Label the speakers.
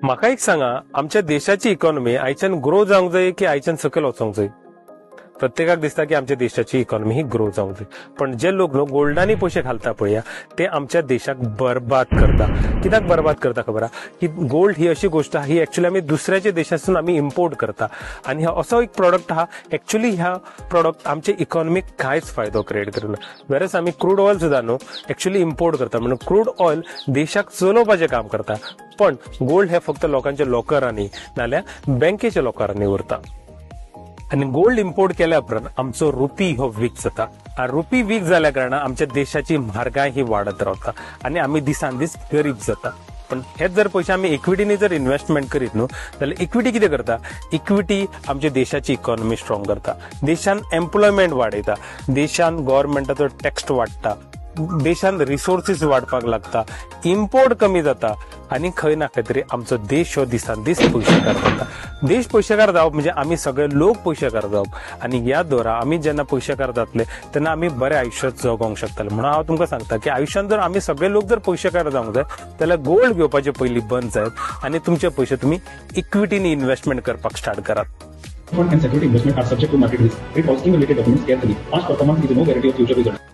Speaker 1: म्हाका एक सांगा, आमच्या देशाची इकॉनॉमी आयच्यान ग्रो जावंक जाय की आयच्यान सकयल वचोंक जाय? प्रत्येकाक दिसता की आमच्या देशाची इकॉनॉमी ही ग्रो जावंक जाय, पण जे लोक गोल्डानी पैसे घालता पळया ते आमच्या देशाक बरबाद करता. कित्याक बरबाद करता खबर आहा? की गोल्ड ही अशी गोष्ट आहा, ही एक्चुअली आमी दुसऱ्याच्या देशासून आमी इम्पोर्ट करता आणि असो एक प्रोडक्ट आहा, एक्चुअली ह्या प्रोडक्ट आमच्या इकॉनॉमीक कांयच फायदो क्रिएट करना. वेरस आमी क्रूड ऑयल सुद्दां न्हू एक्चुअली इम्पोर्ट करता, म्हणून क्रूड ऑयल देशाक चलोवपाचें काम करता, पण गोल्ड हे फक्त लोकांच्या लॉकरांनी नाल्यार बँकेच्या लॉकरांनी उरता. आणि गोल्ड इम्पोर्ट केल्या उपरांत आमचो रुपी हो वीक जाता. रुपी वीक जाल्या कारणान आमच्या देशाची म्हारगाय ही वाडत रावता आणि आमी दिसान दीस गरीब जाता. पण हेच जर पैसे आमी इक्विटीनी जर इन्व्हेस्टमेंट करीत न्हू जाल्यार इक्विटी कितें करता? इक्विटी आमच्या देशाची इकॉनॉमी स्ट्रॉंग करता, देशान एम्प्लॉयमेंट वाडयता, देशान गव्हर्नमेंटाचो टॅक्स वाडटा, देशान रिसोर्सीस वाडपाक लागता, इम्पोर्ट कमी जाता आणि खंय ना खंय तरी आमचो देश हो दिसान दीस पयशेकार जाता. देश पयशेकार जावप म्हणजे आमी सगळे लोक पयशेकार जावप आणि याद दवरा, आमी जेन्ना पयशेकार जातले तेन्ना आमी बरे आयुश्यात जगोंक शकतले. म्हणून हांव तुमकां सांगता की आयुश्यात जर आमी सगळे लोक जर पयशेकार जावंक जाय जाल्यार गोल्ड घेवपाचे पयलीं बंद जायत आणि तुमचे पयशे तुमी इक्विटीनी इन्व्हेस्टमेंट करपाक स्टार्ट करात.
Speaker 2: Fund and security investment are subject to market risk. Read all scheme related documents carefully. Past performance is no guarantee of future results.